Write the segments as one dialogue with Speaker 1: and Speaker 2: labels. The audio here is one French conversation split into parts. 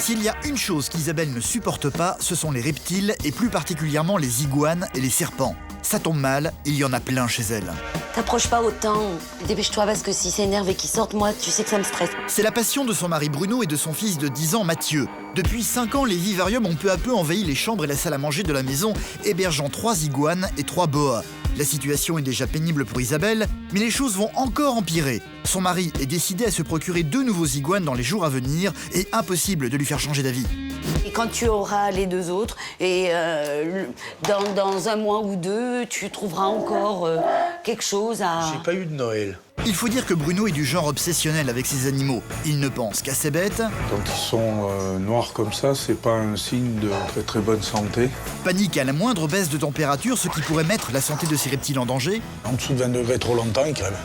Speaker 1: S'il y a une chose qu'Isabelle ne supporte pas, ce sont les reptiles et plus particulièrement les iguanes et les serpents. Ça tombe mal, il y en a plein chez elle.
Speaker 2: T'approches pas autant. Dépêche-toi parce que si c'est énervé qu'ils sortent, moi, tu sais que ça me stresse.
Speaker 1: C'est la passion de son mari Bruno et de son fils de 10 ans Mathieu. Depuis 5 ans, les vivariums ont peu à peu envahi les chambres et la salle à manger de la maison, hébergeant 3 iguanes et 3 boas. La situation est déjà pénible pour Isabelle, mais les choses vont encore empirer. Son mari est décidé à se procurer 2 nouveaux iguanes dans les jours à venir et impossible de lui faire changer d'avis.
Speaker 2: Et quand tu auras les 2 autres, et dans un mois ou 2, tu trouveras encore quelque chose à...
Speaker 3: J'ai pas eu de Noël.
Speaker 1: Il faut dire que Bruno est du genre obsessionnel avec ses animaux. Il ne pense qu'à ses bêtes.
Speaker 3: Quand ils sont noirs comme ça, c'est pas un signe de très très bonne santé.
Speaker 1: Panique à la moindre baisse de température, ce qui pourrait mettre la santé de ses reptiles en danger.
Speaker 3: En dessous de 20 degrés trop longtemps, ils crèvent.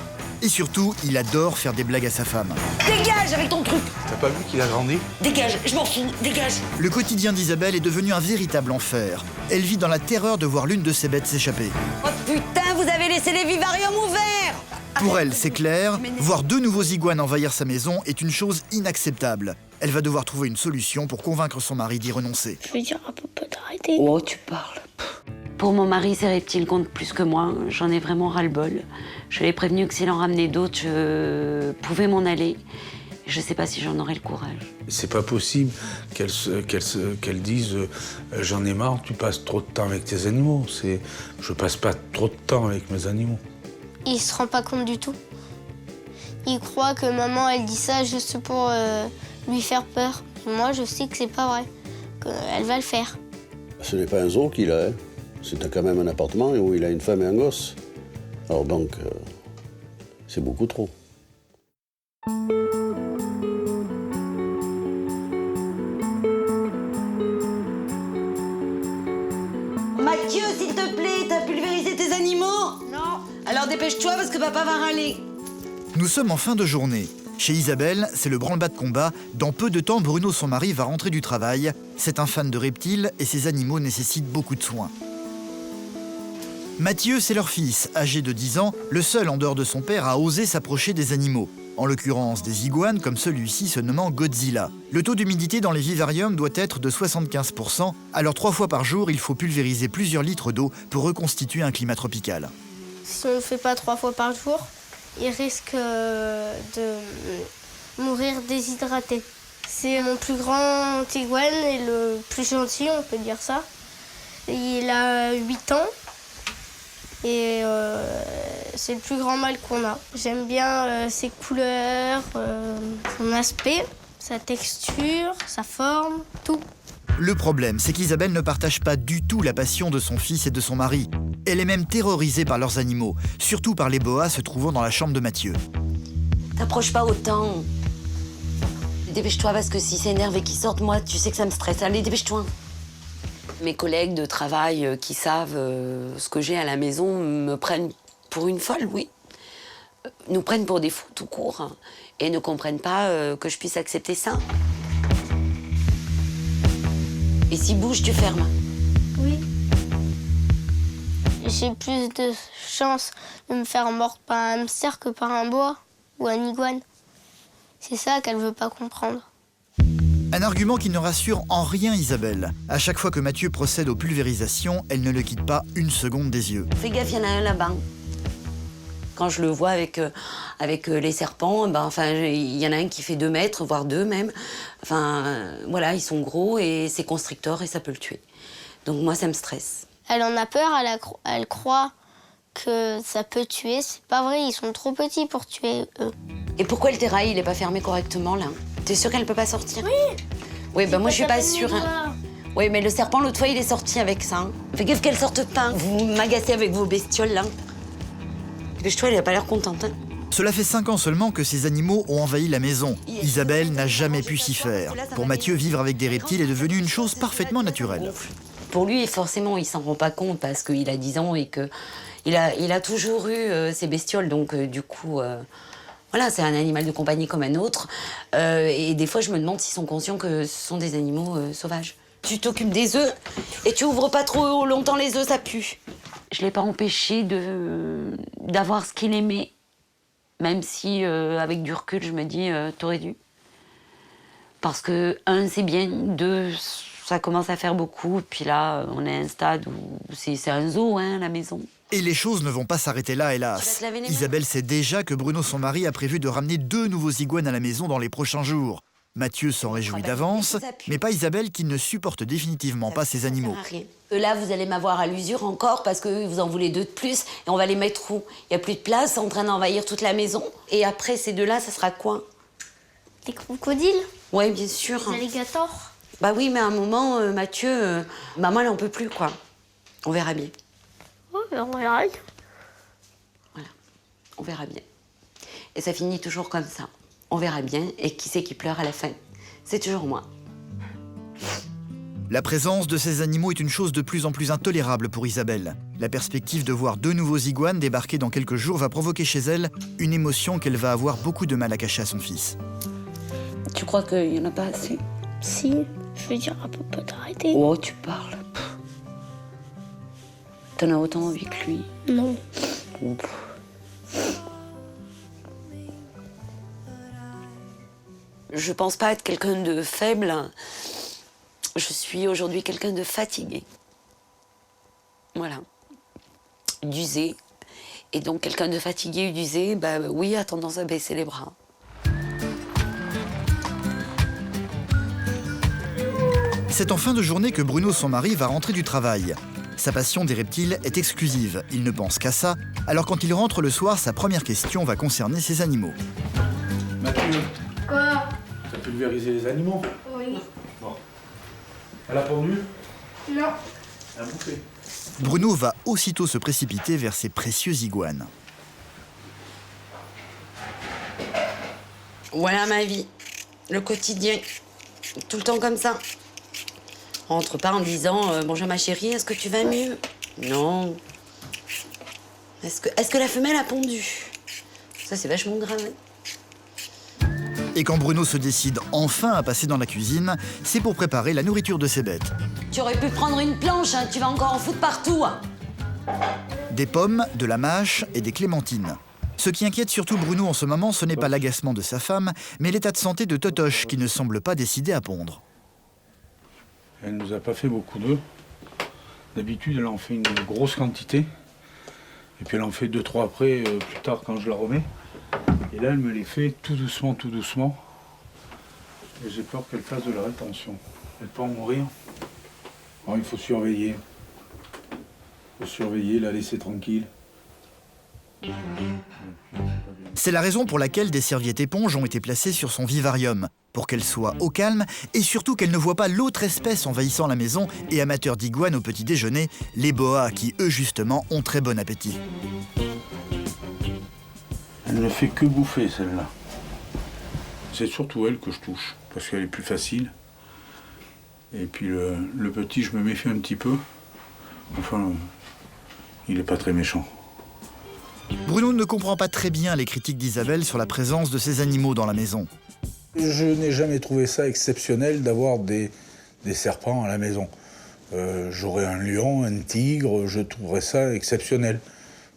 Speaker 1: Et surtout, il adore faire des blagues à sa femme.
Speaker 2: Dégage avec ton truc!
Speaker 3: T'as pas vu qu'il a grandi?
Speaker 2: Dégage, je m'en fous, dégage!
Speaker 1: Le quotidien d'Isabelle est devenu un véritable enfer. Elle vit dans la terreur de voir l'une de ses bêtes s'échapper.
Speaker 2: Oh putain, vous avez laissé les vivariums ouverts!
Speaker 1: Pour elle, c'est clair, voir 2 nouveaux iguanes envahir sa maison est une chose inacceptable. Elle va devoir trouver une solution pour convaincre son mari d'y renoncer.
Speaker 4: Je vais dire à papa d'arrêter.
Speaker 2: Oh, tu parles. Pour mon mari, ces reptiles comptent plus que moi. J'en ai vraiment ras-le-bol. Je l'ai prévenu que s'il en ramenait d'autres, je pouvais m'en aller. Je sais pas si j'en aurais le courage.
Speaker 3: C'est pas possible qu'elle dise j'en ai marre, tu passes trop de temps avec tes animaux. Je passe pas trop de temps avec mes animaux.
Speaker 4: Il se rend pas compte du tout. Il croit que maman, elle dit ça juste pour lui faire peur. Moi, je sais que c'est pas vrai, qu'elle va le faire.
Speaker 5: Ce n'est pas un zoo qu'il a, hein. C'est quand même un appartement où il a une femme et un gosse. Alors donc, c'est beaucoup trop.
Speaker 2: Mathieu, s'il te plaît, t'as pulvérisé tes animaux? Non. Alors dépêche-toi parce que papa va râler.
Speaker 1: Nous sommes en fin de journée. Chez Isabelle, c'est le branle-bas de combat. Dans peu de temps, Bruno, son mari, va rentrer du travail. C'est un fan de reptiles et ses animaux nécessitent beaucoup de soins. Mathieu, c'est leur fils, âgé de 10 ans, le seul en dehors de son père à oser s'approcher des animaux. En l'occurrence des iguanes, comme celui-ci se nommant Godzilla. Le taux d'humidité dans les vivariums doit être de 75%, alors 3 fois par jour, il faut pulvériser plusieurs litres d'eau pour reconstituer un climat tropical.
Speaker 4: Si on ne le fait pas 3 fois par jour, il risque de mourir déshydraté. C'est mon plus grand iguane et le plus gentil, on peut dire ça. Il a 8 ans. Et c'est le plus grand mâle qu'on a. J'aime bien ses couleurs, son aspect, sa texture, sa forme, tout.
Speaker 1: Le problème, c'est qu'Isabelle ne partage pas du tout la passion de son fils et de son mari. Elle est même terrorisée par leurs animaux, surtout par les boas se trouvant dans la chambre de Mathieu.
Speaker 2: T'approches pas autant. Dépêche-toi parce que si c'est énervé qu'ils sortent, moi, tu sais que ça me stresse. Allez, dépêche-toi. Mes collègues de travail qui savent ce que j'ai à la maison me prennent pour une folle, oui. Nous prennent pour des fous tout court hein, et ne comprennent pas que je puisse accepter ça. Et s'ils bougent, tu fermes.
Speaker 4: Oui. J'ai plus de chance de me faire mordre par un hamster que par un boa ou un iguane. C'est ça qu'elle veut pas comprendre.
Speaker 1: Un argument qui ne rassure en rien Isabelle. À chaque fois que Mathieu procède aux pulvérisations, elle ne le quitte pas une seconde des yeux.
Speaker 2: Fais gaffe, il y en a un là-bas. Quand je le vois avec les serpents, il y en a un qui fait 2 mètres, voire 2 même. Voilà, ils sont gros et c'est constrictor et ça peut le tuer. Donc moi, ça me stresse.
Speaker 4: Elle en a peur, elle croit que ça peut tuer. C'est pas vrai, ils sont trop petits pour tuer eux.
Speaker 2: Et pourquoi le terrail, il est pas fermé correctement, là? T'es sûre qu'elle peut pas sortir? Oui. Oui, moi, je suis pas sûre. Hein. Oui, mais le serpent, l'autre fois, il est sorti avec ça. Hein. Fais gaffe qu'elle sorte pas. Vous m'agacez avec vos bestioles, là. Dépêche-toi, elle a pas l'air contente. Hein.
Speaker 1: Cela fait 5 ans seulement que ces animaux ont envahi la maison. Isabelle n'a jamais pu s'y faire. Pour Mathieu, vivre avec des reptiles est devenu une chose parfaitement naturelle.
Speaker 2: Pour lui, forcément, il s'en rend pas compte parce qu'il a 10 ans et qu'il a toujours eu ces bestioles. Donc, du coup... Voilà, c'est un animal de compagnie comme un autre. Et des fois, je me demande s'ils sont conscients que ce sont des animaux sauvages. Tu t'occupes des œufs et tu ouvres pas trop longtemps les œufs, ça pue. Je l'ai pas empêché d'avoir ce qu'il aimait. Même si, avec du recul, je me dis, t'aurais dû. Parce que, un, c'est bien, deux, ça commence à faire beaucoup. Puis là, on est à un stade où c'est un zoo, hein, la maison.
Speaker 1: Et les choses ne vont pas s'arrêter là,
Speaker 2: Tu vas
Speaker 1: hélas.
Speaker 2: te laver les mains.
Speaker 1: Isabelle sait déjà que Bruno, son mari, a prévu de ramener 2 nouveaux iguanes à la maison dans les prochains jours. Mathieu s'en réjouit d'avance, mais pas Isabelle qui ne supporte définitivement pas ces animaux.
Speaker 2: Ça sert à rien. Là, vous allez m'avoir à l'usure encore parce que vous en voulez 2 de plus et on va les mettre où? Il n'y a plus de place, c'est en train d'envahir toute la maison. Et après, ces 2-là, ça sera quoi?
Speaker 4: Des crocodiles,
Speaker 2: Oui, bien sûr.
Speaker 4: des alligators.
Speaker 2: Bah oui, mais à un moment, Mathieu, maman, elle en peut plus, quoi. On verra bien.
Speaker 4: Oh, on verra.
Speaker 2: Voilà, on verra bien. Et ça finit toujours comme ça. On verra bien. Et qui c'est qui pleure à la fin? C'est toujours moi.
Speaker 1: La présence de ces animaux est une chose de plus en plus intolérable pour Isabelle. La perspective de voir 2 nouveaux iguanes débarquer dans quelques jours va provoquer chez elle une émotion qu'elle va avoir beaucoup de mal à cacher à son fils.
Speaker 2: Tu crois qu'il n'y en a pas assez?
Speaker 4: Si, je veux dire à papa d'arrêter.
Speaker 2: Oh, tu parles. T'en as autant envie que lui.
Speaker 4: Non.
Speaker 2: Oh. Je pense pas être quelqu'un de faible. Je suis aujourd'hui quelqu'un de fatigué. Voilà. D'usé. Et donc quelqu'un de fatigué et d'usé, bah oui, a tendance à baisser les bras.
Speaker 1: C'est en fin de journée que Bruno, son mari, va rentrer du travail. Sa passion des reptiles est exclusive, il ne pense qu'à ça, alors quand il rentre le soir, sa première question va concerner ces animaux.
Speaker 3: Mathieu,
Speaker 4: Quoi?
Speaker 3: t'as pulvérisé les animaux?
Speaker 4: Oui.
Speaker 3: Bon. Elle a pondu?
Speaker 4: Non.
Speaker 3: Elle a bouffé.
Speaker 1: Bruno va aussitôt se précipiter vers ses précieux iguanes.
Speaker 2: Voilà ma vie. Le quotidien. Tout le temps comme ça. Rentre pas en disant bonjour ma chérie, est-ce que tu vas mieux? Non. Est-ce que la femelle a pondu? Ça, c'est vachement grave.
Speaker 1: Et quand Bruno se décide enfin à passer dans la cuisine, c'est pour préparer la nourriture de ses bêtes.
Speaker 2: Tu aurais pu prendre une planche, hein, tu vas encore en foutre partout. Hein.
Speaker 1: Des pommes, de la mâche et des clémentines. Ce qui inquiète surtout Bruno en ce moment, ce n'est pas l'agacement de sa femme, mais l'état de santé de Totoche qui ne semble pas décidé à pondre.
Speaker 3: Elle nous a pas fait beaucoup d'œufs. D'habitude, elle en fait une grosse quantité. Et puis elle en fait 2-3 après, plus tard quand je la remets. Et là, elle me les fait tout doucement, tout doucement. Et j'ai peur qu'elle fasse de la rétention. Elle peut en mourir. Alors, il faut surveiller. Il faut surveiller, la laisser tranquille.
Speaker 1: C'est la raison pour laquelle des serviettes éponges ont été placées sur son vivarium, pour qu'elle soit au calme et surtout qu'elle ne voit pas l'autre espèce envahissant la maison et amateur d'iguanes au petit déjeuner, les boas qui, eux justement, ont très bon appétit.
Speaker 3: Elle ne fait que bouffer, celle-là. C'est surtout elle que je touche, parce qu'elle est plus facile. Et puis le petit, je me méfie un petit peu. Enfin, il n'est pas très méchant.
Speaker 1: Bruno ne comprend pas très bien les critiques d'Isabelle sur la présence de ces animaux dans la maison.
Speaker 3: Je n'ai jamais trouvé ça exceptionnel d'avoir des serpents à la maison. J'aurais un lion, un tigre, je trouverais ça exceptionnel.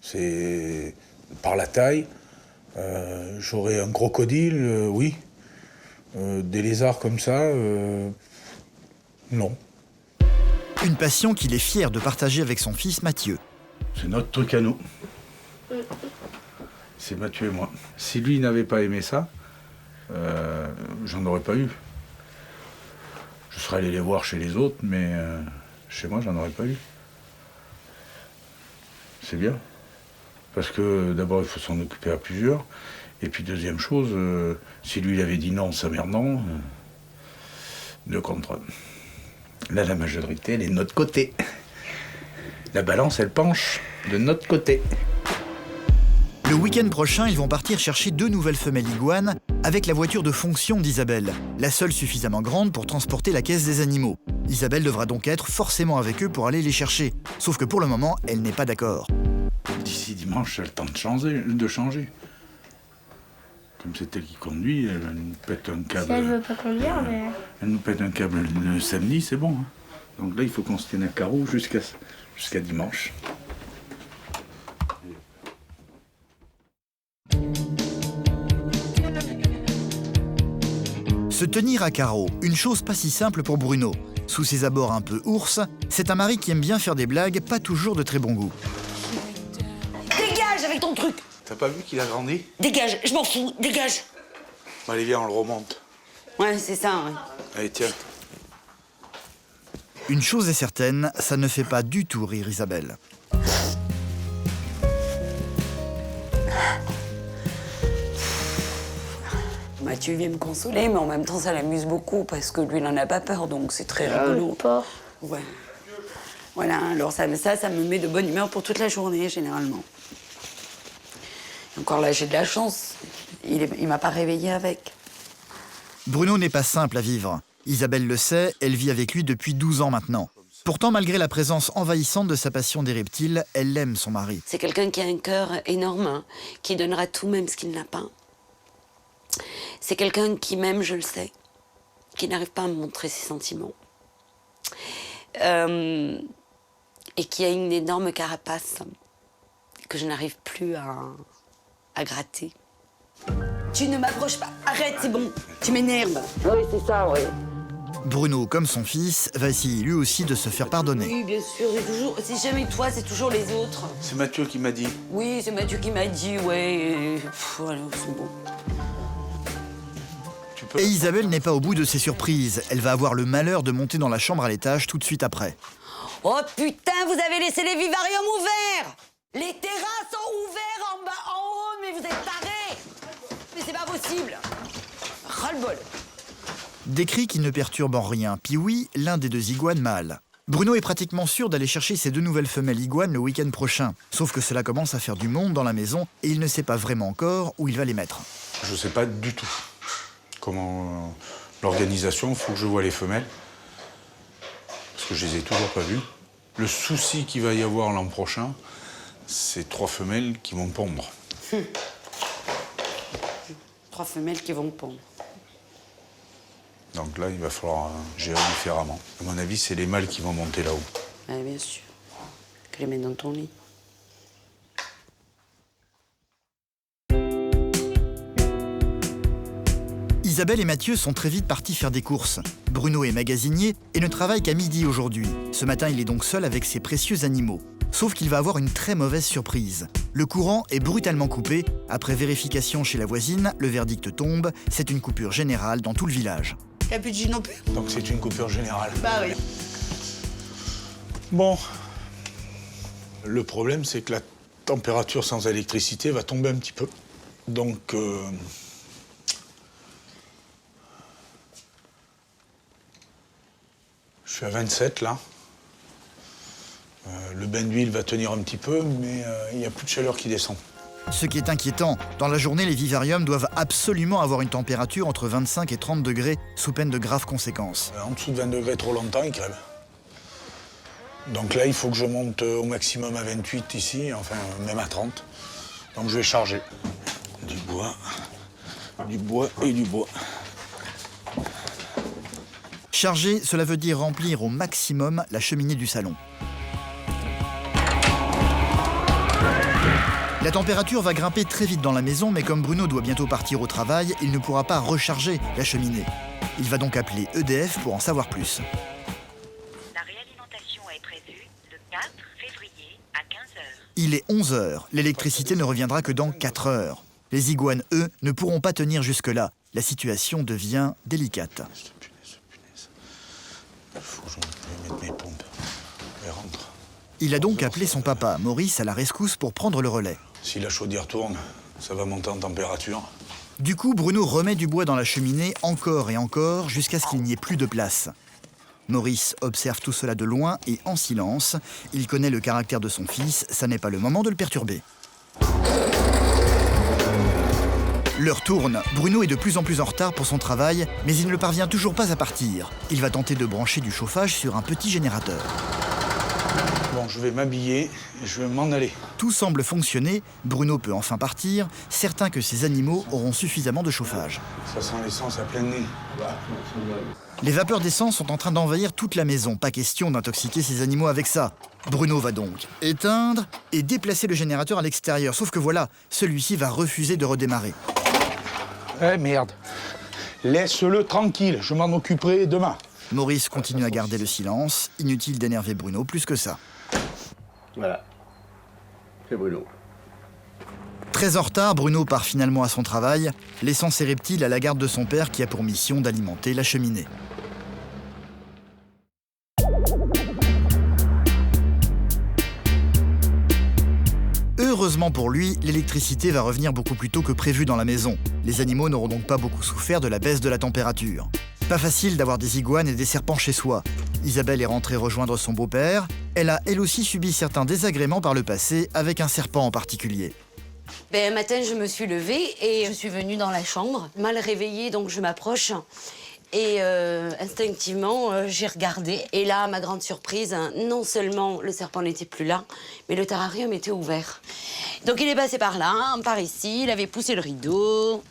Speaker 3: C'est par la taille. J'aurais un crocodile, oui. Des lézards comme ça, non.
Speaker 1: Une passion qu'il est fier de partager avec son fils Mathieu.
Speaker 3: C'est notre truc à nous. C'est Mathieu et moi. Si lui n'avait pas aimé ça, j'en aurais pas eu. Je serais allé les voir chez les autres, mais chez moi, j'en aurais pas eu. C'est bien. Parce que d'abord, il faut s'en occuper à plusieurs. Et puis deuxième chose, si lui il avait dit non, sa mère non, 2 contre 1. Là, la majorité, elle est de notre côté. La balance, elle penche de notre côté.
Speaker 1: Le week-end prochain, ils vont partir chercher 2 nouvelles femelles iguanes avec la voiture de fonction d'Isabelle, la seule suffisamment grande pour transporter la caisse des animaux. Isabelle devra donc être forcément avec eux pour aller les chercher. Sauf que pour le moment, elle n'est pas d'accord.
Speaker 3: D'ici dimanche, j'ai le temps de changer. Comme c'est elle qui conduit, elle nous pète un câble.
Speaker 4: Si elle veut pas conduire, mais...
Speaker 3: Elle nous pète un câble le samedi, c'est bon. Hein. Donc là, il faut qu'on se tienne à carreau jusqu'à dimanche.
Speaker 1: Se tenir à carreau, une chose pas si simple pour Bruno. Sous ses abords un peu ours, c'est un mari qui aime bien faire des blagues, pas toujours de très bon goût.
Speaker 2: Dégage avec ton truc!
Speaker 3: T'as pas vu qu'il a grandi?
Speaker 2: Dégage, je m'en fous, dégage!
Speaker 3: Bon, allez, viens, on le remonte.
Speaker 2: Ouais, c'est ça, ouais.
Speaker 3: Allez, tiens.
Speaker 1: Une chose est certaine, ça ne fait pas du tout rire Isabelle.
Speaker 2: Mathieu vient me consoler, mais en même temps, ça l'amuse beaucoup parce que lui, il n'en a pas peur, donc c'est très rigolo.
Speaker 4: Pas.
Speaker 2: Ouais. Voilà, alors ça me met de bonne humeur pour toute la journée, généralement. Encore là, j'ai de la chance. Il m'a pas réveillée avec.
Speaker 1: Bruno n'est pas simple à vivre. Isabelle le sait, elle vit avec lui depuis 12 ans maintenant. Pourtant, malgré la présence envahissante de sa passion des reptiles, elle aime son mari.
Speaker 2: C'est quelqu'un qui a un cœur énorme, hein, qui donnera tout, même ce qu'il n'a pas. C'est quelqu'un qui m'aime, je le sais, qui n'arrive pas à me montrer ses sentiments. Et qui a une énorme carapace que je n'arrive plus à gratter. Tu ne m'approches pas, arrête, c'est bon, tu m'énerves. Oui, c'est ça, oui.
Speaker 1: Bruno, comme son fils, va essayer lui aussi de se faire pardonner.
Speaker 2: Oui, bien sûr, c'est jamais toi, c'est toujours les autres.
Speaker 3: C'est Mathieu qui m'a dit.
Speaker 2: Oui, c'est Mathieu qui m'a dit, ouais, voilà, c'est bon.
Speaker 1: Et Isabelle n'est pas au bout de ses surprises. Elle va avoir le malheur de monter dans la chambre à l'étage tout de suite après.
Speaker 2: Oh putain, vous avez laissé les vivariums ouverts! Les terrasses sont ouvertes en bas, en haut, mais vous êtes tarés! Mais c'est pas possible! Ras-le-bol!
Speaker 1: Des cris qui ne perturbent en rien. Puis oui, l'un des deux iguanes mâles. Bruno est pratiquement sûr d'aller chercher ses deux nouvelles femelles iguanes le week-end prochain. Sauf que cela commence à faire du monde dans la maison et il ne sait pas vraiment encore où il va les mettre.
Speaker 3: Je sais pas du tout comment l'organisation, il faut que je voie les femelles. Parce que je les ai toujours pas vues. Le souci qu'il va y avoir l'an prochain, c'est 3 femelles qui vont pondre.
Speaker 2: 3 femelles qui vont pondre.
Speaker 3: Donc là, il va falloir gérer différemment. À mon avis, c'est les mâles qui vont monter là-haut.
Speaker 2: Ouais, bien sûr. Que les mettre dans ton lit.
Speaker 1: Isabelle et Mathieu sont très vite partis faire des courses. Bruno est magasinier et ne travaille qu'à midi aujourd'hui. Ce matin, il est donc seul avec ses précieux animaux. Sauf qu'il va avoir une très mauvaise surprise. Le courant est brutalement coupé. Après vérification chez la voisine, le verdict tombe. C'est une coupure générale dans tout le village.
Speaker 2: Y'a plus de jus non plus?
Speaker 3: Donc c'est une coupure générale.
Speaker 2: Bah oui.
Speaker 3: Bon. Le problème, c'est que la température sans électricité va tomber un petit peu. Donc... je suis à 27 là. Le bain d'huile va tenir un petit peu, mais il n'y a plus de chaleur qui descend.
Speaker 1: Ce qui est inquiétant, dans la journée, les vivariums doivent absolument avoir une température entre 25 et 30 degrés, sous peine de graves conséquences.
Speaker 3: En dessous de 20 degrés trop longtemps, ils crèvent. Donc là, il faut que je monte au maximum à 28 ici, enfin même à 30. Donc je vais charger. Du bois et du bois.
Speaker 1: Charger, cela veut dire remplir au maximum la cheminée du salon. La température va grimper très vite dans la maison, mais comme Bruno doit bientôt partir au travail, il ne pourra pas recharger la cheminée. Il va donc appeler EDF pour en savoir plus.
Speaker 6: La réalimentation est prévue le 4 février à 15h.
Speaker 1: Il est 11h, l'électricité ne reviendra que dans 4 heures. Les iguanes, eux, ne pourront pas tenir jusque-là. La situation devient délicate.
Speaker 3: Punaise. Il faut que je mette mes pompes. Elle rentre.
Speaker 1: Il a donc appelé son papa, Maurice, à la rescousse pour prendre le relais.
Speaker 3: Si la chaudière tourne, ça va monter en température.
Speaker 1: Du coup, Bruno remet du bois dans la cheminée encore et encore jusqu'à ce qu'il n'y ait plus de place. Maurice observe tout cela de loin et en silence. Il connaît le caractère de son fils, ça n'est pas le moment de le perturber. L'heure tourne, Bruno est de plus en plus en retard pour son travail, mais il ne parvient toujours pas à partir. Il va tenter de brancher du chauffage sur un petit générateur.
Speaker 3: Bon, je vais m'habiller et je vais m'en aller.
Speaker 1: Tout semble fonctionner, Bruno peut enfin partir, certain que ses animaux auront suffisamment de chauffage.
Speaker 3: Ça sent l'essence à plein nez.
Speaker 1: Les vapeurs d'essence sont en train d'envahir toute la maison, pas question d'intoxiquer ses animaux avec ça. Bruno va donc éteindre et déplacer le générateur à l'extérieur, sauf que voilà, celui-ci va refuser de redémarrer.
Speaker 3: Eh merde, Laisse-le tranquille, je m'en occuperai demain.
Speaker 1: Maurice continue à garder le silence. Inutile d'énerver Bruno plus que ça.
Speaker 5: Voilà. C'est Bruno.
Speaker 1: Très en retard, Bruno part finalement à son travail, laissant ses reptiles à la garde de son père qui a pour mission d'alimenter la cheminée. Heureusement pour lui, l'électricité va revenir beaucoup plus tôt que prévu dans la maison. Les animaux n'auront donc pas beaucoup souffert de la baisse de la température. Pas facile d'avoir des iguanes et des serpents chez soi. Isabelle est rentrée rejoindre son beau-père. Elle a elle aussi subi certains désagréments par le passé, avec un serpent en particulier.
Speaker 2: Un matin, je me suis levée et je suis venue dans la chambre, mal réveillée, donc je m'approche. Et instinctivement, j'ai regardé. Et là, à ma grande surprise, non seulement le serpent n'était plus là, mais le terrarium était ouvert. Donc il est passé par là, par ici, il avait poussé le rideau.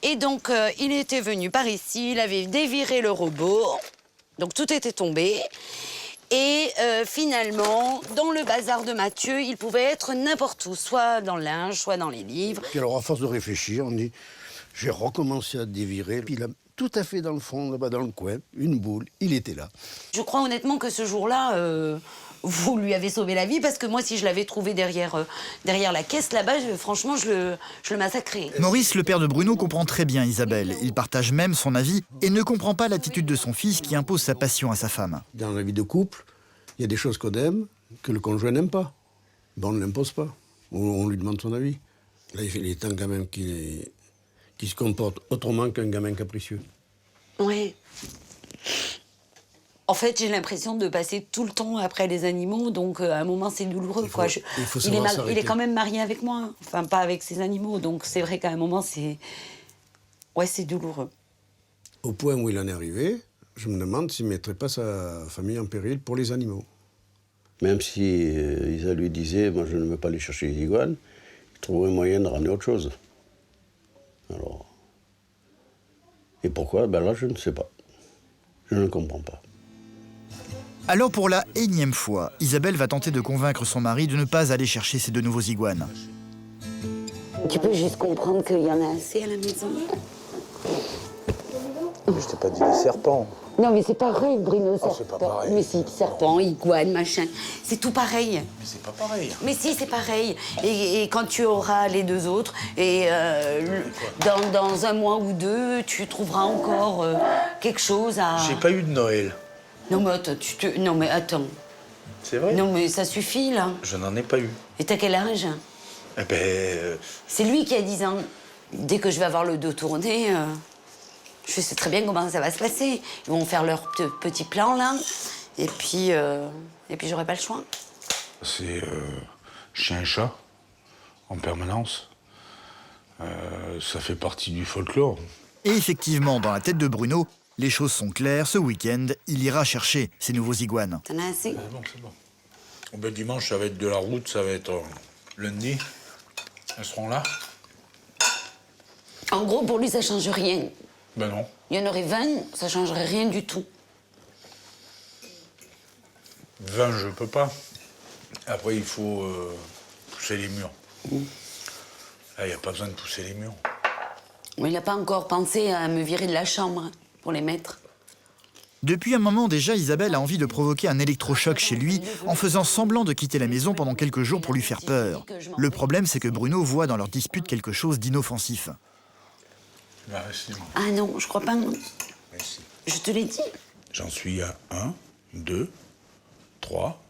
Speaker 2: Et donc, il était venu par ici, il avait déviré le robot. Donc tout était tombé. Et finalement, dans le bazar de Mathieu, il pouvait être n'importe où, soit dans le linge, soit dans les livres.
Speaker 5: Et alors, à force de réfléchir, on dit, j'ai recommencé à dévirer. Puis là, tout à fait dans le fond, là-bas dans le coin, une boule, il était là.
Speaker 2: Je crois honnêtement que ce jour-là, vous lui avez sauvé la vie, parce que moi, si je l'avais trouvé derrière la caisse, là-bas, franchement, je le massacrais.
Speaker 1: Maurice, le père de Bruno, comprend très bien Isabelle. Il partage même son avis et ne comprend pas l'attitude de son fils qui impose sa passion à sa femme.
Speaker 5: Dans la vie de couple, il y a des choses qu'on aime que le conjoint n'aime pas. Ben, on ne l'impose pas. On lui demande son avis. Là, il est temps quand même qu'il se comporte autrement qu'un gamin capricieux.
Speaker 2: Ouais. En fait, j'ai l'impression de passer tout le temps après les animaux, donc à un moment, c'est douloureux. Il est quand même marié avec moi, enfin pas avec ses animaux, donc c'est vrai qu'à un moment, c'est douloureux.
Speaker 5: Au point où il en est arrivé, je me demande s'il ne mettrait pas sa famille en péril pour les animaux. Même si Isa lui disait, moi je ne veux pas aller chercher les iguanes, il trouverait moyen de ramener autre chose. Alors, et pourquoi? Ben là, je ne sais pas. Je ne comprends pas.
Speaker 1: Alors pour la énième fois, Isabelle va tenter de convaincre son mari de ne pas aller chercher ces deux nouveaux iguanes.
Speaker 2: Tu peux juste comprendre qu'il y en a assez à la maison.
Speaker 3: Je t'ai pas dit des serpents.
Speaker 2: Non, mais c'est pareil, Bruno.
Speaker 3: c'est pas pareil.
Speaker 2: Mais si, serpent, iguane, machin. C'est tout pareil.
Speaker 3: Mais c'est pas pareil.
Speaker 2: Mais si, c'est pareil. Et quand tu auras les deux autres, et dans un mois ou deux, tu trouveras encore quelque chose à...
Speaker 3: J'ai pas eu de Noël.
Speaker 2: Non, mais attends, Non, mais attends.
Speaker 3: C'est vrai?
Speaker 2: Non, mais ça suffit, là.
Speaker 3: Je n'en ai pas eu.
Speaker 2: Et t'as quel âge?
Speaker 3: Eh ben...
Speaker 2: C'est lui qui a 10 ans. Dès que je vais avoir le dos tourné... Je sais très bien comment ça va se passer. Ils vont faire leur petit plan, là. Et puis j'aurai pas le choix.
Speaker 3: C'est chien-chat, en permanence. Ça fait partie du folklore.
Speaker 1: Et effectivement, dans la tête de Bruno, les choses sont claires. Ce week-end, il ira chercher ces nouveaux iguanes.
Speaker 2: T'en as assez?
Speaker 3: Ah bon, c'est bon. Ben, dimanche, ça va être de la route, ça va être lundi. Elles seront là.
Speaker 2: En gros, pour lui, ça change rien.
Speaker 3: Ben non.
Speaker 2: Il y en aurait 20, ça changerait rien du tout.
Speaker 3: 20, je peux pas. Après, il faut pousser les murs. Là, il n'y a pas besoin de pousser les murs.
Speaker 2: Il n'a pas encore pensé à me virer de la chambre pour les mettre.
Speaker 1: Depuis un moment déjà, Isabelle a envie de provoquer un électrochoc chez lui en faisant semblant de quitter la maison pendant quelques jours pour lui faire peur. Le problème, c'est que Bruno voit dans leur dispute quelque chose d'inoffensif.
Speaker 3: Ben, restez-moi.
Speaker 2: Ah non, je crois pas, non.
Speaker 3: Merci.
Speaker 2: Je te l'ai dit.
Speaker 3: J'en suis à 1, 2, 3,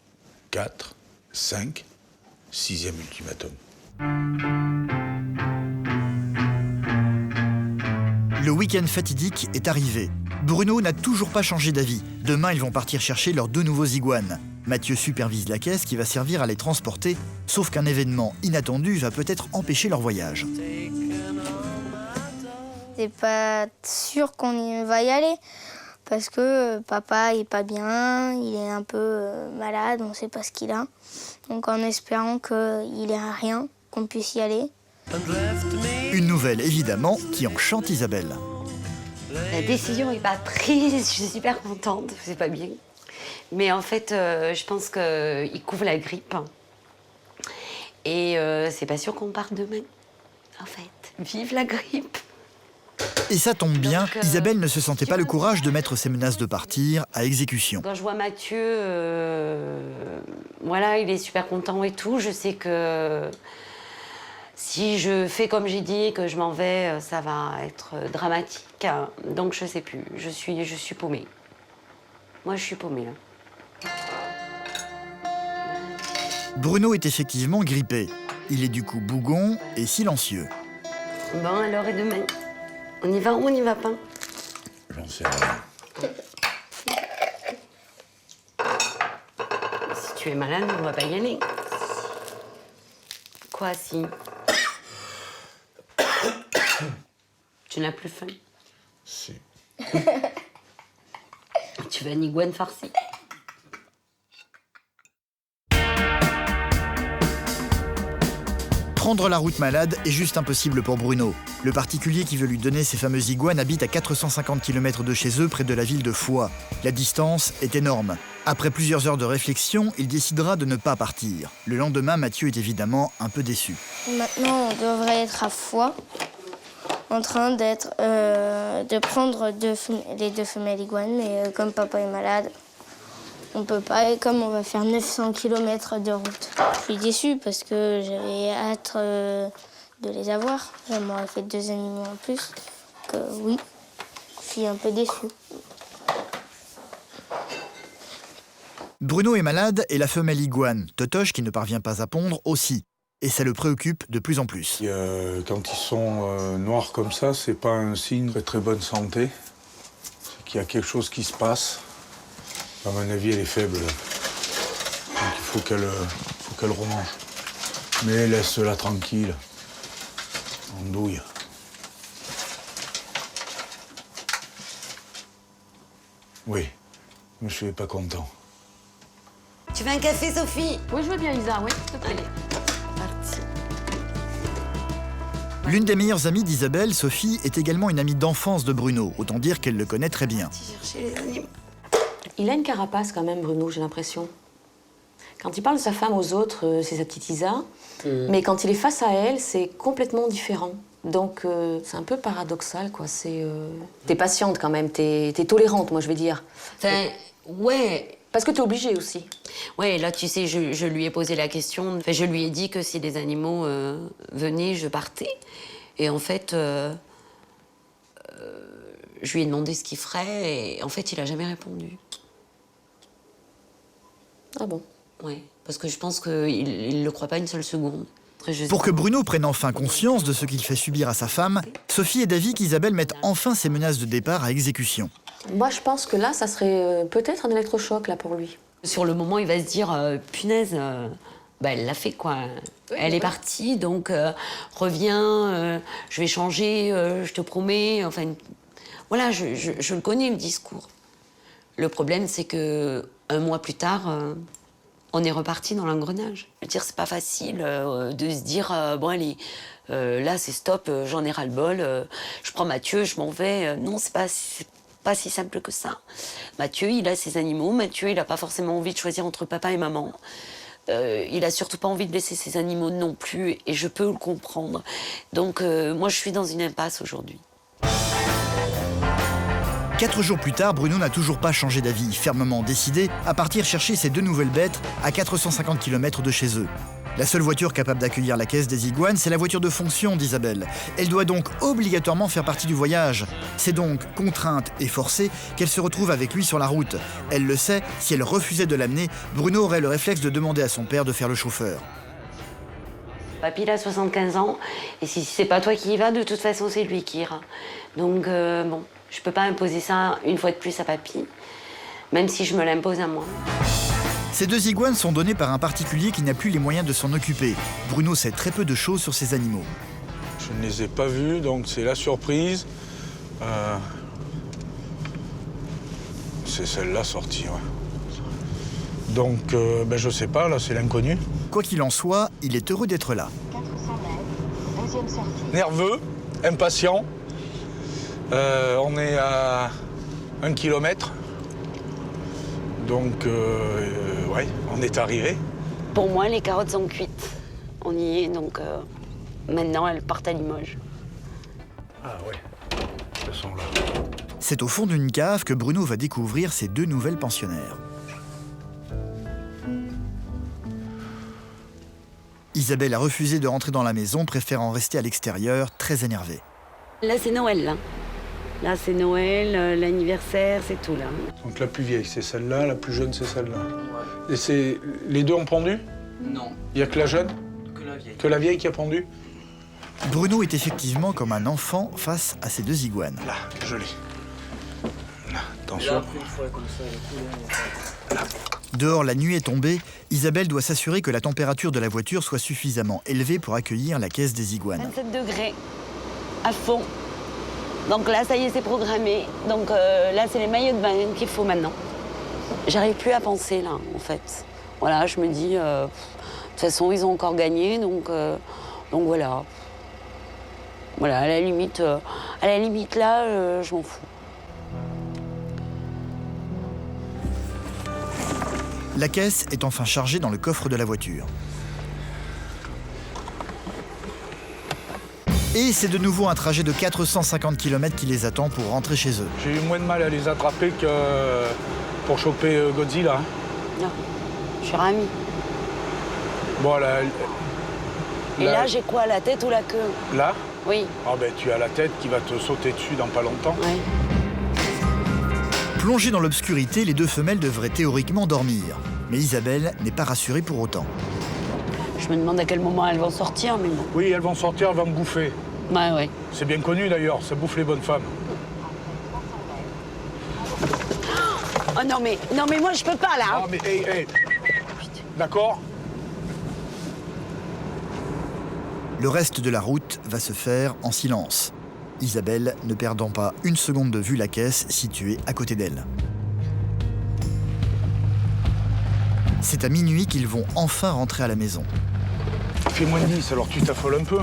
Speaker 3: 4, 5, 6e ultimatum.
Speaker 1: Le week-end fatidique est arrivé. Bruno n'a toujours pas changé d'avis. Demain, ils vont partir chercher leurs deux nouveaux iguanes. Mathieu supervise la caisse qui va servir à les transporter, sauf qu'un événement inattendu va peut-être empêcher leur voyage.
Speaker 4: C'est pas sûr qu'on va y aller parce que papa est pas bien, il est un peu malade, on sait pas ce qu'il a. Donc en espérant qu'il ait rien, qu'on puisse y aller.
Speaker 1: Une nouvelle, évidemment, qui enchante Isabelle.
Speaker 2: La décision n'est pas prise, je suis super contente, c'est pas bien. Mais en fait, je pense qu'il couvre la grippe. Et c'est pas sûr qu'on parte demain, en fait. Vive la grippe!
Speaker 1: Et ça tombe bien,
Speaker 2: Donc,
Speaker 1: Isabelle ne se sentait pas le courage de mettre ses menaces de partir à exécution.
Speaker 2: Quand je vois Mathieu, voilà, il est super content et tout. Je sais que si je fais comme j'ai dit, que je m'en vais, ça va être dramatique. Donc je sais plus, je suis paumée. Moi, je suis paumée, là.
Speaker 1: Bruno est effectivement grippé. Il est du coup bougon et silencieux.
Speaker 2: Bon, alors, et demain, on y va ou on n'y va pas?
Speaker 3: J'en sais rien.
Speaker 2: Si tu es malade, on va pas y aller. Quoi, si? Tu n'as plus faim?
Speaker 3: Si.
Speaker 2: Tu veux un iguane farci?
Speaker 1: Prendre la route malade est juste impossible pour Bruno. Le particulier qui veut lui donner ces fameuses iguanes habite à 450 km de chez eux, près de la ville de Foix. La distance est énorme. Après plusieurs heures de réflexion, il décidera de ne pas partir. Le lendemain, Mathieu est évidemment un peu déçu.
Speaker 4: Maintenant, on devrait être à Foix, en train de prendre les 2 femelles iguanes. Mais comme papa est malade, on peut pas. Et comme on va faire 900 km de route, je suis déçue parce que j'avais hâte de les avoir. Ça m'aurait fait 2 animaux en plus. Donc, oui, je suis un peu déçue.
Speaker 1: Bruno est malade et la femelle iguane, Totoche, qui ne parvient pas à pondre, aussi. Et ça le préoccupe de plus en plus.
Speaker 3: Quand ils sont noirs comme ça, c'est pas un signe de très bonne santé. C'est qu'il y a quelque chose qui se passe. À mon avis, elle est faible. Donc il faut qu'elle remange. Mais laisse-la tranquille. En douille. Oui, mais je suis pas content.
Speaker 2: Tu veux un café, Sophie?
Speaker 7: Oui, je veux bien, Isa, oui, s'il te plaît.
Speaker 2: Allez, parti.
Speaker 1: L'une des meilleures amies d'Isabelle, Sophie, est également une amie d'enfance de Bruno. Autant dire qu'elle le connaît très bien.
Speaker 2: Chercher les animaux.
Speaker 7: Il a une carapace quand même, Bruno, j'ai l'impression. Quand il parle de sa femme aux autres, c'est sa petite Isa. Mais quand il est face à elle, c'est complètement différent. Donc c'est un peu paradoxal, quoi. T'es patiente quand même, t'es tolérante, moi je vais dire.
Speaker 2: Enfin, ouais.
Speaker 7: Parce que t'es obligée aussi.
Speaker 2: Ouais, là, tu sais, je lui ai posé la question. Enfin, je lui ai dit que si les animaux venaient, je partais. Et en fait, je lui ai demandé ce qu'il ferait. Et en fait, il a jamais répondu.
Speaker 7: Ah bon?
Speaker 2: Ouais, parce que je pense qu'il ne le croit pas une seule seconde. Après, je sais
Speaker 1: Pour
Speaker 2: pas.
Speaker 1: que Bruno prenne enfin conscience de ce qu'il fait subir à sa femme, Sophie est d'avis qu'Isabelle mette enfin ses menaces de départ à exécution.
Speaker 7: Moi, je pense que là, ça serait peut-être un électrochoc, là, pour lui.
Speaker 2: Sur le moment, il va se dire, punaise, bah, elle l'a fait, quoi. Elle est partie, donc reviens, je vais changer, je te promets. Enfin, voilà, je le connais, le discours. Le problème, c'est que 1 mois plus tard, on est reparti dans l'engrenage. Je veux dire, c'est pas facile de se dire, bon, allez, là, c'est stop, j'en ai ras-le-bol, je prends Mathieu, je m'en vais. Non, c'est pas si simple que ça. Mathieu, il a ses animaux. Mathieu, il n'a pas forcément envie de choisir entre papa et maman. Il n'a surtout pas envie de laisser ses animaux non plus, et je peux le comprendre. Donc, moi, je suis dans une impasse aujourd'hui.
Speaker 1: 4 jours plus tard, Bruno n'a toujours pas changé d'avis, fermement décidé à partir chercher ses 2 nouvelles bêtes à 450 km de chez eux. La seule voiture capable d'accueillir la caisse des iguanes, c'est la voiture de fonction d'Isabelle. Elle doit donc obligatoirement faire partie du voyage. C'est donc contrainte et forcée qu'elle se retrouve avec lui sur la route. Elle le sait, si elle refusait de l'amener, Bruno aurait le réflexe de demander à son père de faire le chauffeur.
Speaker 2: Papy, il a 75 ans, et si c'est pas toi qui y vas, de toute façon, c'est lui qui ira. Donc, bon, je peux pas imposer ça une fois de plus à papy, même si je me l'impose à moi.
Speaker 1: Ces 2 iguanes sont données par un particulier qui n'a plus les moyens de s'en occuper. Bruno sait très peu de choses sur ces animaux.
Speaker 3: Je ne les ai pas vus, donc c'est la surprise. C'est celle-là sortie, ouais. Donc, je sais pas, là, c'est l'inconnu.
Speaker 1: Quoi qu'il en soit, il est heureux d'être là.
Speaker 6: 400 mètres, deuxième sortie.
Speaker 3: Nerveux, impatient. On est à 1 kilomètre. Donc, ouais, on est arrivé.
Speaker 2: Pour moi, les carottes sont cuites. On y est, donc maintenant, elles partent à Limoges.
Speaker 3: Ah ouais. façon là.
Speaker 1: C'est au fond d'une cave que Bruno va découvrir ses 2 nouvelles pensionnaires. Isabelle a refusé de rentrer dans la maison, préférant rester à l'extérieur, très énervée.
Speaker 2: Là, c'est Noël, là. Là, c'est Noël, l'anniversaire, c'est tout, là.
Speaker 3: Donc la plus vieille, c'est celle-là, la plus jeune, c'est celle-là. Et c'est... Les deux ont pendu?
Speaker 8: Non.
Speaker 3: Il n'y a que la jeune?
Speaker 8: Que la vieille.
Speaker 3: Que la vieille qui a pendu?
Speaker 1: Bruno est effectivement comme un enfant face à ces 2 iguanes.
Speaker 3: Là, je l'ai. Là, attention.
Speaker 8: Là, après, une fois comme ça, le coup, là.
Speaker 1: Dehors, la nuit est tombée. Isabelle doit s'assurer que la température de la voiture soit suffisamment élevée pour accueillir la caisse des iguanes.
Speaker 2: 27 degrés, à fond. Donc là, ça y est, c'est programmé. Donc là, c'est les maillots de bain qu'il faut maintenant. J'arrive plus à penser, là, en fait. Voilà, je me dis, de toute façon, ils ont encore gagné, donc voilà. Voilà, à la limite, là, je m'en fous.
Speaker 1: La caisse est enfin chargée dans le coffre de la voiture. Et c'est de nouveau un trajet de 450 km qui les attend pour rentrer chez eux.
Speaker 3: J'ai eu moins de mal à les attraper que pour choper Godzilla.
Speaker 2: Non, je suis ravie.
Speaker 3: Bon, là...
Speaker 2: Et là, j'ai quoi, la tête ou la queue?
Speaker 3: Là?
Speaker 2: Oui.
Speaker 3: Ah ben, tu as la tête qui va te sauter dessus dans pas longtemps.
Speaker 2: Ouais.
Speaker 1: Plongées dans l'obscurité, les 2 femelles devraient théoriquement dormir. Mais Isabelle n'est pas rassurée pour autant.
Speaker 2: Je me demande à quel moment elles vont sortir, mais bon.
Speaker 3: Oui, elles vont sortir, elles vont me bouffer.
Speaker 2: Ouais.
Speaker 3: C'est bien connu d'ailleurs, ça bouffe les bonnes femmes.
Speaker 2: Oh non mais moi je peux pas là.
Speaker 3: Ah mais hey. D'accord?
Speaker 1: Le reste de la route va se faire en silence. Isabelle ne perdant pas une seconde de vue la caisse située à côté d'elle. C'est à minuit qu'ils vont enfin rentrer à la maison.
Speaker 3: Il fait moins de 10, alors tu t'affoles un peu.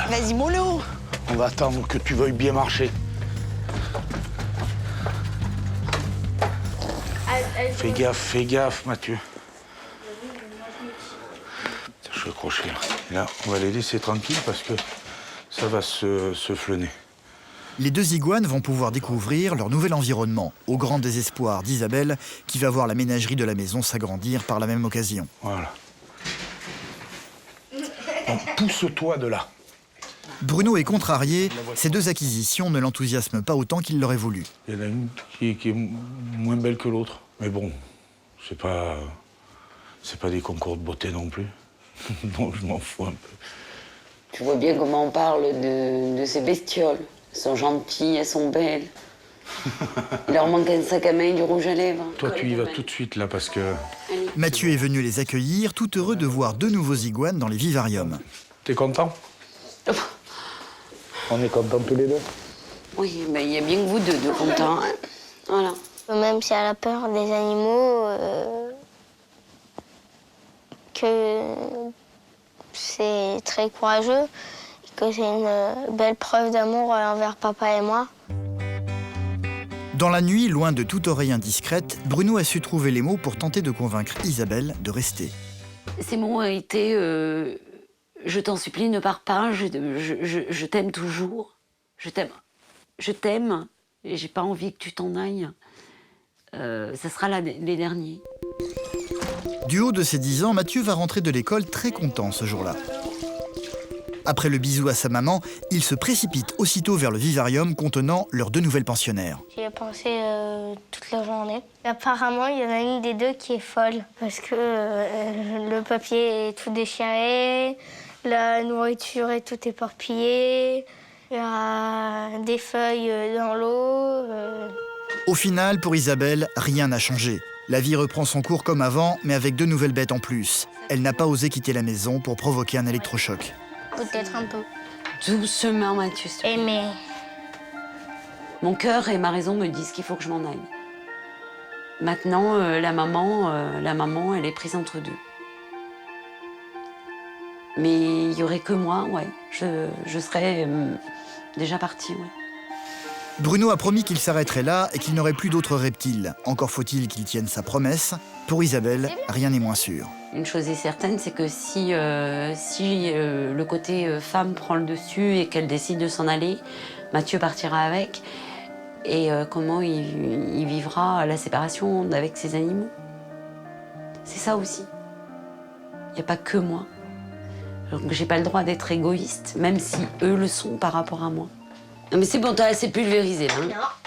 Speaker 2: Vas-y mollo.
Speaker 3: On va attendre que tu veuilles bien marcher. Fais gaffe, Mathieu. Je vais accrocher là. Et là, on va les laisser tranquilles parce que ça va se fleuner.
Speaker 1: Les 2 iguanes vont pouvoir découvrir leur nouvel environnement, au grand désespoir d'Isabelle, qui va voir la ménagerie de la maison s'agrandir par la même occasion.
Speaker 3: Voilà. Donc pousse-toi de là.
Speaker 1: Bruno est contrarié, ces 2 acquisitions ne l'enthousiasment pas autant qu'il l'aurait voulu.
Speaker 3: Il y en a une qui est moins belle que l'autre. Mais bon, c'est pas des concours de beauté non plus. Donc je m'en fous un peu.
Speaker 2: Tu vois bien comment on parle de ces bestioles. Elles sont gentilles, elles sont belles. Il leur manque un sac à main et du rouge à lèvres.
Speaker 3: Toi, tu y vas tout de suite là parce que...
Speaker 1: Mathieu est venu les accueillir, tout heureux de voir 2 nouveaux iguanes dans les vivariums.
Speaker 3: T'es content? On est contents tous les deux?
Speaker 2: Oui, mais il y a bien que vous deux de contents. Hein. Voilà.
Speaker 4: Même si elle a peur des animaux, que c'est très courageux, et que c'est une belle preuve d'amour envers papa et moi.
Speaker 1: Dans la nuit, loin de toute oreille indiscrète, Bruno a su trouver les mots pour tenter de convaincre Isabelle de rester.
Speaker 2: Ces mots ont été je t'en supplie, ne pars pas, je t'aime toujours. Je t'aime, et j'ai pas envie que tu t'en ailles. Ça sera les derniers.
Speaker 1: Du haut de ses 10 ans, Mathieu va rentrer de l'école très content ce jour-là. Après le bisou à sa maman, il se précipite aussitôt vers le vivarium contenant leurs 2 nouvelles pensionnaires.
Speaker 4: J'y ai pensé toute la journée. Apparemment, il y en a une des 2 qui est folle parce que le papier est tout déchiré, la nourriture est tout éparpillée, il y a des feuilles dans l'eau.
Speaker 1: Au final, pour Isabelle, rien n'a changé. La vie reprend son cours comme avant, mais avec 2 nouvelles bêtes en plus. Elle n'a pas osé quitter la maison pour provoquer un électrochoc.
Speaker 4: Peut-être un peu.
Speaker 2: Doucement, Mathieu. s'il te plaît.
Speaker 4: Mais
Speaker 2: Mon cœur et ma raison me disent qu'il faut que je m'en aille. Maintenant, la maman, elle est prise entre deux. Mais il y aurait que moi, ouais. Je serais déjà partie, ouais.
Speaker 1: Bruno a promis qu'il s'arrêterait là et qu'il n'aurait plus d'autres reptiles. Encore faut-il qu'il tienne sa promesse. Pour Isabelle, rien n'est moins sûr.
Speaker 2: Une chose est certaine, c'est que si le côté femme prend le dessus et qu'elle décide de s'en aller, Mathieu partira avec. Et comment il vivra la séparation avec ses animaux. C'est ça aussi. Il n'y a pas que moi. Donc j'ai pas le droit d'être égoïste, même si eux le sont par rapport à moi. Non mais c'est bon, t'as assez pulvérisé là. Hein.